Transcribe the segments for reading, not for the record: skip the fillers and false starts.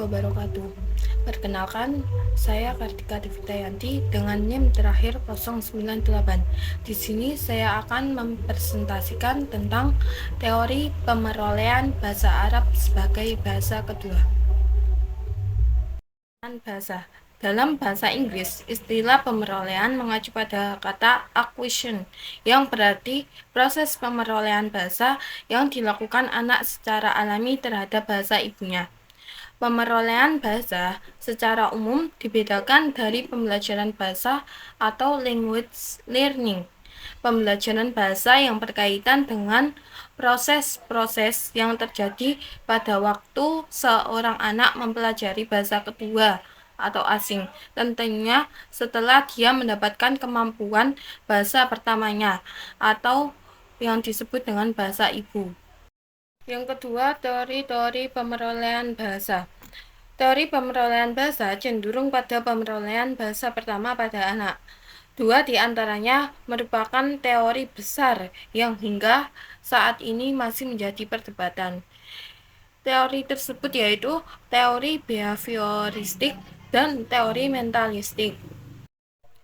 wabarakatuh. Perkenalkan, saya Kartika Devitayanti dengan NIM terakhir 098. Di sini saya akan mempresentasikan tentang teori pemerolehan bahasa Arab sebagai bahasa kedua. Bahasa. Dalam bahasa Inggris, istilah pemerolehan mengacu pada kata acquisition, yang berarti proses pemerolehan bahasa yang dilakukan anak secara alami terhadap bahasa ibunya. Pemerolehan bahasa secara umum dibedakan dari pembelajaran bahasa atau language learning. Pembelajaran bahasa yang berkaitan dengan proses-proses yang terjadi pada waktu seorang anak mempelajari bahasa kedua atau asing, tentunya setelah dia mendapatkan kemampuan bahasa pertamanya atau yang disebut dengan bahasa ibu. Yang kedua, teori-teori pemerolehan bahasa. Teori pemerolehan bahasa cenderung pada pemerolehan bahasa pertama pada anak. Dua di antaranya merupakan teori besar yang hingga saat ini masih menjadi perdebatan. Teori tersebut yaitu teori behavioristik dan teori mentalistik.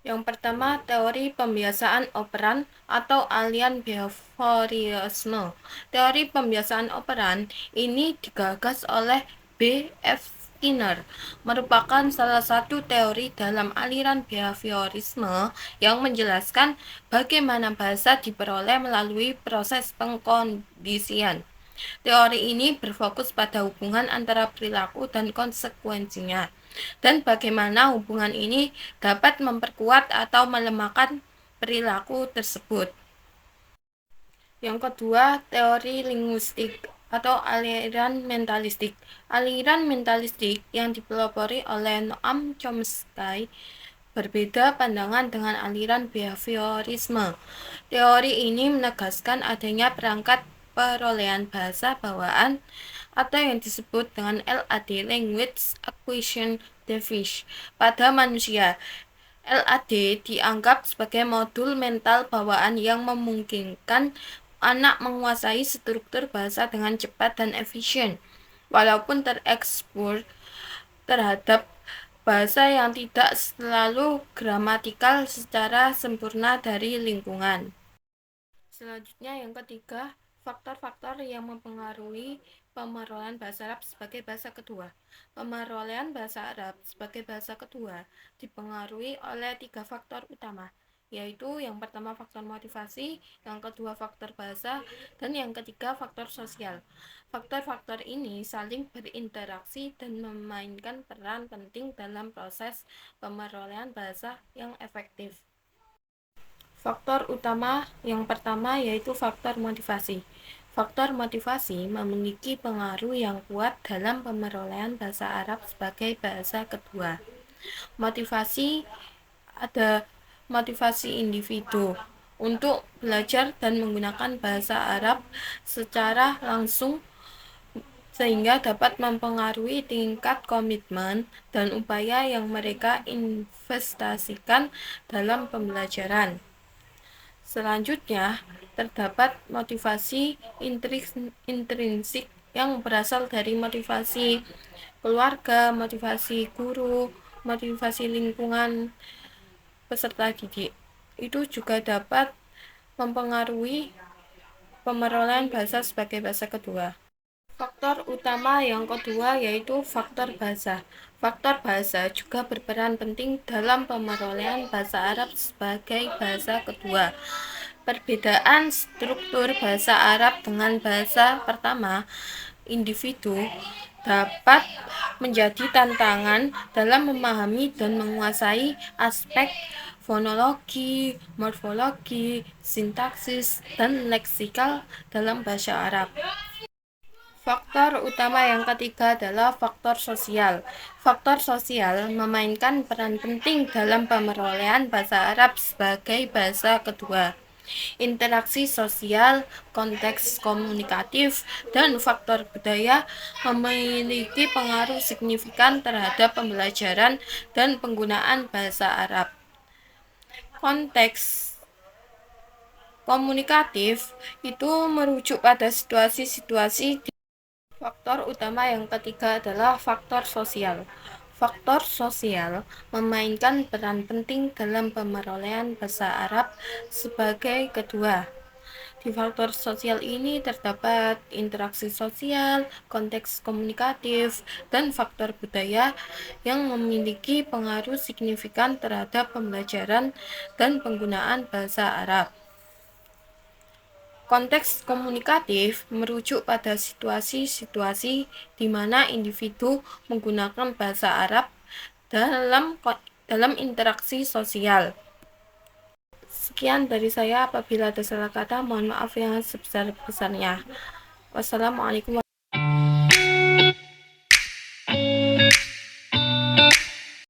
Yang pertama, teori pembiasaan operan atau alien behaviorisme. Teori pembiasaan operan ini digagas oleh B.F. Skinner, merupakan salah satu teori dalam aliran behaviorisme yang menjelaskan bagaimana bahasa diperoleh melalui proses pengkondisian. Teori ini berfokus pada hubungan antara perilaku dan konsekuensinya, dan bagaimana hubungan ini dapat memperkuat atau melemahkan perilaku tersebut. Yang kedua, teori linguistik atau aliran mentalistik. Aliran mentalistik yang dipelopori oleh Noam Chomsky berbeda pandangan dengan aliran behaviorisme. Teori ini menegaskan adanya perangkat perolehan bahasa bawaan atau yang disebut dengan LAD (Language Acquisition Device) pada manusia. LAD dianggap sebagai modul mental bawaan yang memungkinkan anak menguasai struktur bahasa dengan cepat dan efisien, walaupun terekspos terhadap bahasa yang tidak selalu gramatikal secara sempurna dari lingkungan. Selanjutnya yang ketiga, faktor-faktor yang mempengaruhi pemerolehan bahasa Arab sebagai bahasa kedua. Pemerolehan bahasa Arab sebagai bahasa kedua dipengaruhi oleh 3 faktor utama, yaitu yang pertama faktor motivasi, yang kedua faktor bahasa, dan yang ketiga faktor sosial. Faktor-faktor ini saling berinteraksi dan memainkan peran penting dalam proses pemerolehan bahasa yang efektif. Faktor utama yang pertama yaitu faktor motivasi. Faktor motivasi memiliki pengaruh yang kuat dalam pemerolehan bahasa Arab sebagai bahasa kedua. Motivasi ada motivasi individu untuk belajar dan menggunakan bahasa Arab secara langsung sehingga dapat mempengaruhi tingkat komitmen dan upaya yang mereka investasikan dalam pembelajaran. Selanjutnya, terdapat motivasi intrinsik yang berasal dari motivasi keluarga, motivasi guru, motivasi lingkungan peserta didik. Itu juga dapat mempengaruhi pemerolehan bahasa sebagai bahasa kedua. Faktor utama yang kedua yaitu faktor bahasa. Faktor bahasa juga berperan penting dalam pemerolehan bahasa Arab sebagai bahasa kedua. Perbedaan struktur bahasa Arab dengan bahasa pertama individu dapat menjadi tantangan dalam memahami dan menguasai aspek fonologi, morfologi, sintaksis, dan leksikal dalam bahasa Arab. Faktor utama yang ketiga adalah faktor sosial. Faktor sosial memainkan peran penting dalam pemerolehan bahasa Arab sebagai bahasa kedua. Interaksi sosial, konteks komunikatif, dan faktor budaya memiliki pengaruh signifikan terhadap pembelajaran dan penggunaan bahasa Arab. Konteks komunikatif itu merujuk pada situasi-situasi Faktor utama yang ketiga adalah faktor sosial. Faktor sosial memainkan peran penting dalam pemerolehan bahasa Arab sebagai kedua. Di faktor sosial ini terdapat interaksi sosial, konteks komunikatif, dan faktor budaya yang memiliki pengaruh signifikan terhadap pembelajaran dan penggunaan bahasa Arab. Konteks komunikatif merujuk pada situasi-situasi di mana individu menggunakan bahasa Arab dalam interaksi sosial. Sekian dari saya, apabila ada salah kata mohon maaf yang sebesar-besarnya. Wassalamualaikum